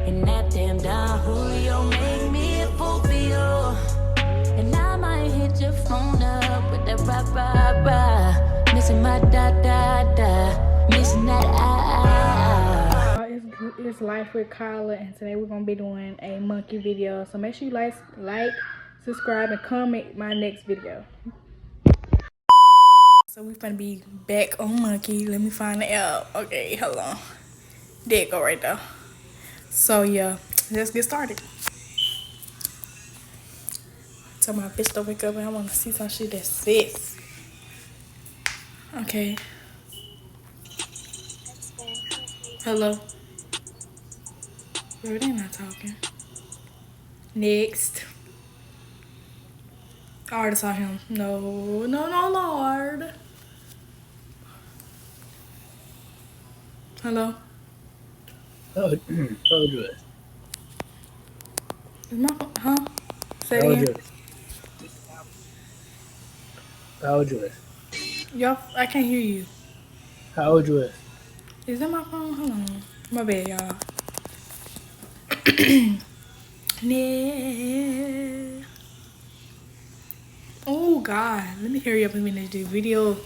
And that damn Don Julio make me a fool for you. And I might hit your phone up with that rah rah rah. Missing my da da da. Missing that It's Life with Kyla, and today we're gonna be doing a monkey video. So make sure you like, subscribe, and comment my next video. So we're gonna be back on monkey. Let me find it out. Okay, hold on. There it go right there. So yeah, let's get started. Tell my bitch to wake up and I wanna see some shit that fits. Okay. Hello. Bro, they not talking. Next. I already saw him. No, Lord. Hello. How old you is? Is my phone, huh? Say How it old you again. is? How old you is? Y'all, I can't hear you. How old you is? Is that my phone? Hold on. My bad, y'all. Yeah. Oh, God. Let me hurry up and finish this video.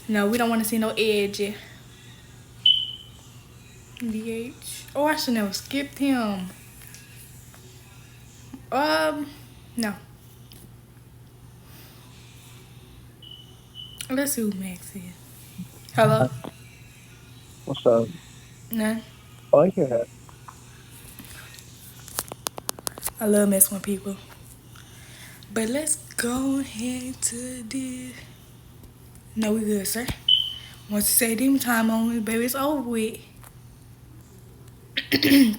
No, we don't want to see no edge. DH. Oh, I should never skipped him. No. Let's see who Max is. Hello? What's up? Nah. Oh, yeah. I love messing with people. But let's go ahead to this. No, we good, sir. Once you say demon time on it, baby, it's over with. I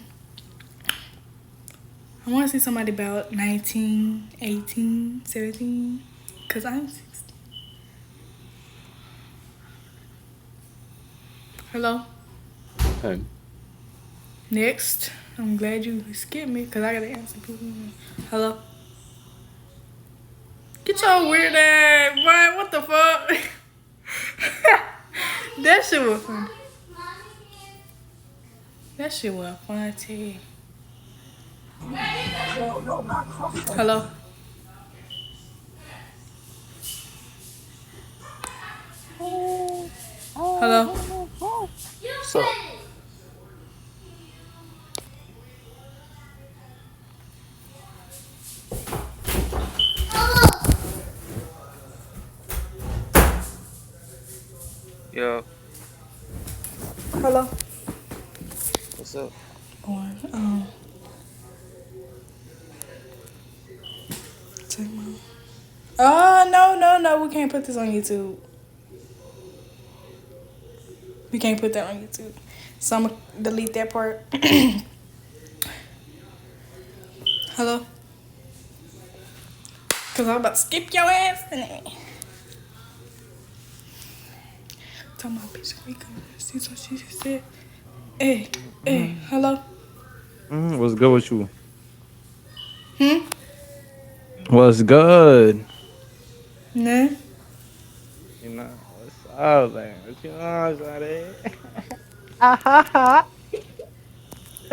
want to see somebody about 19, 18, 17. Because I'm 16. Hello? Hey. Next. I'm glad you skipped me because I got to answer people. Hello? Get your weird ass, boy. What the fuck? That shit was fun. That shit was fun, too. Hello? Hello? What's up? Yo, Hello? what's up? On, take my... Oh, no. We can't put this on YouTube. We can't put that on YouTube. So I'm going to delete that part. Hello? Because I'm about to skip your ass. Tell my bitch, wake up. See what she just said. Hey, hello? What's good with you? Hmm? What's good? Nah. You know, what's up, man? What you on, Shawty?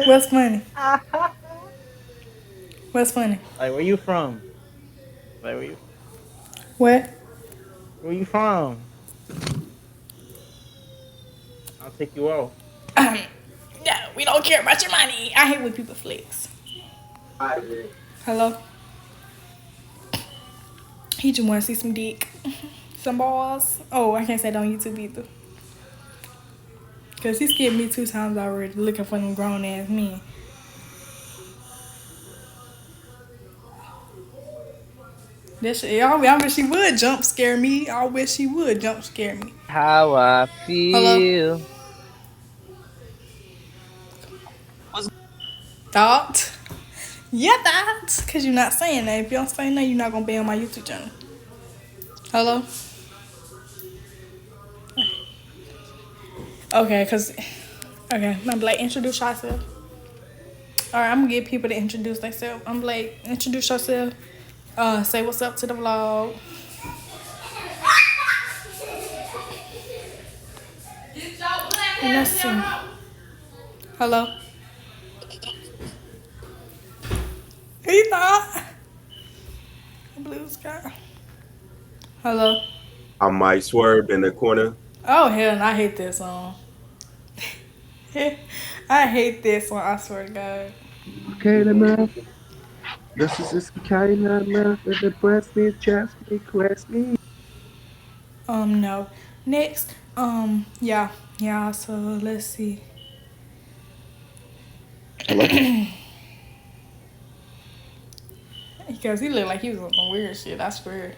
What's funny? What's funny? Like, where you from? Like, What? where you from? I'll take you out. Yeah, we don't care about your money. I hate when people flex. Hello? He just want to see some dick. Some balls. Oh, I can't say that on YouTube either. Because he skipped me 2 times already looking for them grown ass men. That shit, I wish she would jump scare me. I wish she would jump scare me. How I Hello? feel. Thought? Yeah, thought. Because you're not saying that. If you don't say that, you're not going to be on my YouTube channel. Hello? Okay, because... Okay, I'm like, introduce yourself. Alright, I'm going to get people to introduce themselves. I'm like, introduce yourself. Say what's up to the vlog. Let's see. Hello? He thought. Blue sky. Hello. I might swerve in the corner. Oh hell, no, I hate that song. I hate this song. I swear to God. Okay, the mouth. This is this kind of mouth that depress me, chest me, quest me. No. Next. Yeah. So let's see. Because he looked like he was on some weird shit. I swear.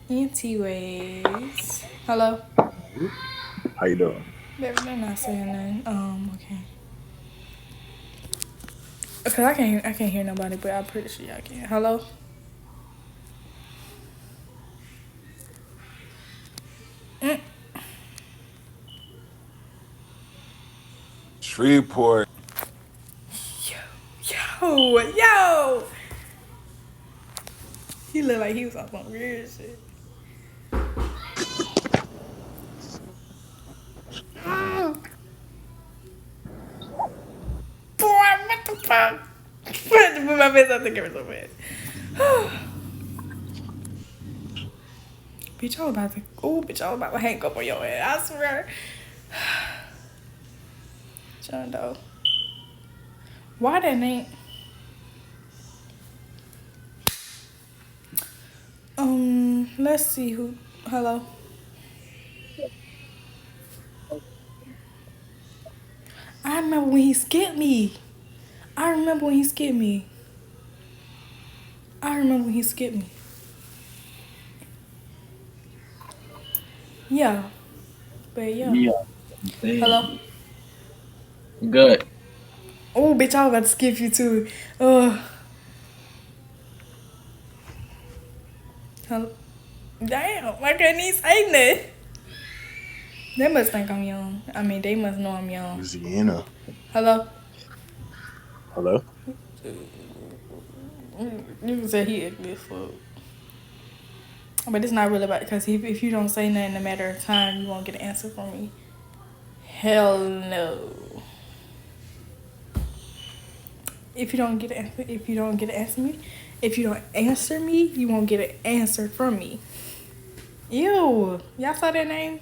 Anyways. Hello. How you doing? They're not saying nothing. Okay. Cause I can't hear nobody, but I'm pretty sure y'all can. Hello. Shreveport. Yo. He looked like he was on some weird shit. Boy, what the fuck? I had to put my face out the camera so fast. Bitch, I was about to hang up on your ass. I swear. John Doe. Why that name? Let's see who. Hello. I remember when he skipped me. Yeah. But yeah. Hello. Good. Oh, bitch, I was about to skip you too. Hello. Damn, I can't even say nothing. They must think I'm young. I mean, they must know I'm young. Louisiana. Hello. Hello? You can say he ugly as fuck. But it's not really about, because if you don't say nothing in a matter of time, you won't get an answer from me. Hell no. If you don't answer me, you won't get an answer from me. Ew. Y'all saw that name?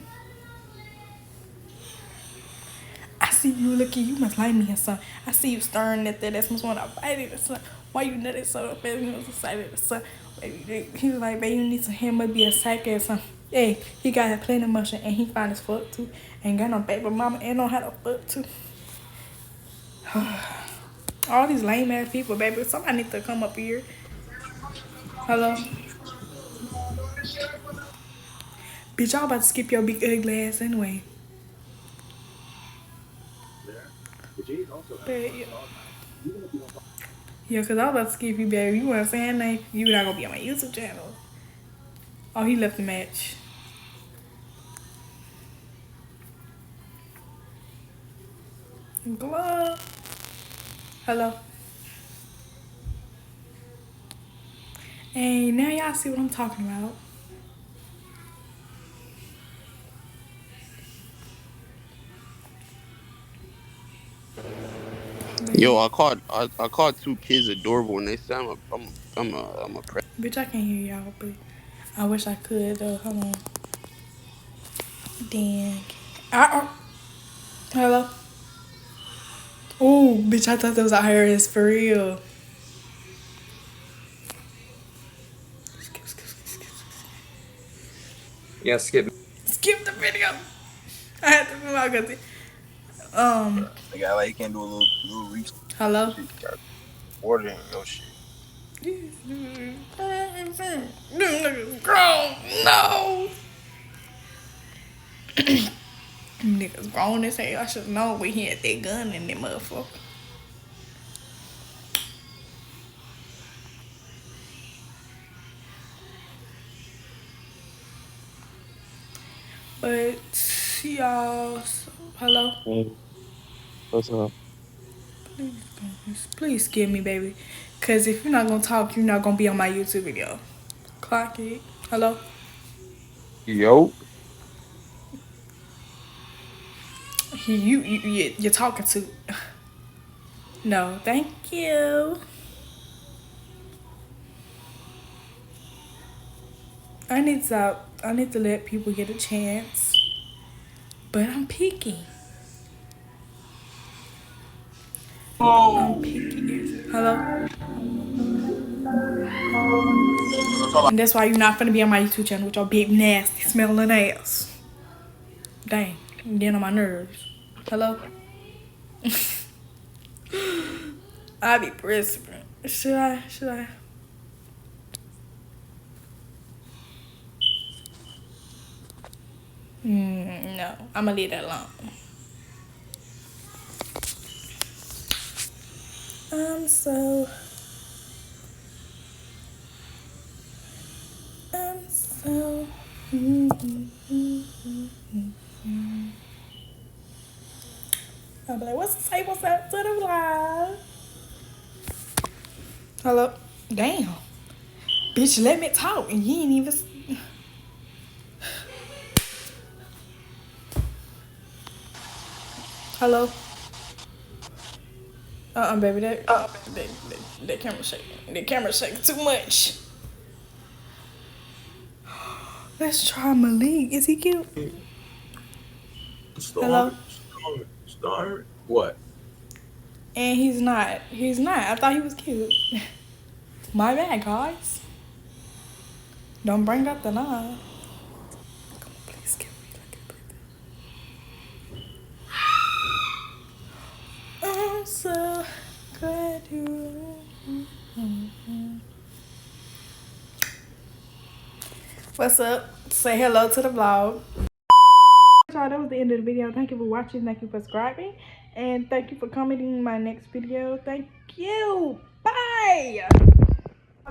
I see you looking, you must like me or something. I see you staring at that. That's must want to bite it or something. Why you nutted so fast? You was excited or something. Baby, he was like, baby, you need some him, must be a psycho or something. Hey, he got plenty of motion and he fine as fuck too. Ain't got no baby mama and know how to fuck too. All these lame ass people, baby. Somebody need to come up here. Hello? Bitch, y'all about to skip your big ugly ass anyway. But, yeah, because I was about to skip you, baby. You weren't saying nothing. You not going to be on my YouTube channel. Oh, he left the match. Glove. Hello. And now y'all see what I'm talking about. Yo, I called two kids adorable, and they said I'm a predator. Bitch, I can't hear y'all, but I wish I could though. Hold on. Dang. Hello. Oh, bitch, I thought that was Iris for real. Yeah, skip. Skip the video. I had to move out because The guy like he can do a little research. hello. Ordering your shit. Grown, no. Niggas grown as hell. I should have known we had that gun in that motherfucker. But y'all, hello. Hey, what's up? Please skip me, baby. Cause if you're not gonna talk, you're not gonna be on my YouTube video. Clock it. Hello. Yo. You're talking to. No, thank you. I need to let people get a chance. But I'm picky. I'm picky. Hello? And that's why you're not gonna be on my YouTube channel with your big nasty smelling ass. Dang, you're getting on my nerves. Hello? I be pressing. Should I? No, I'ma leave that alone. I'm so I'll be like, what's up to the vlog? Hello? Damn. Bitch, let me talk and you ain't even... Hello? Baby, that camera's shaking. That camera's shaking too much. Let's try Malik. Is he cute? Hello? Star? What? And he's not. He's not. I thought he was cute. My bad, guys. Don't bring up the lie. Come on, please give me like a birthday. I'm so glad you. What's up? Say hello to the vlog. Y'all, that was the end of the video. Thank you for watching. Thank you for subscribing. And thank you for commenting my next video. Thank you. Bye.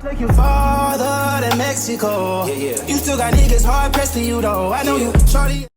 Take you farther than Mexico. Yeah. You still got niggas hard pressed to you though. I know you, shorty.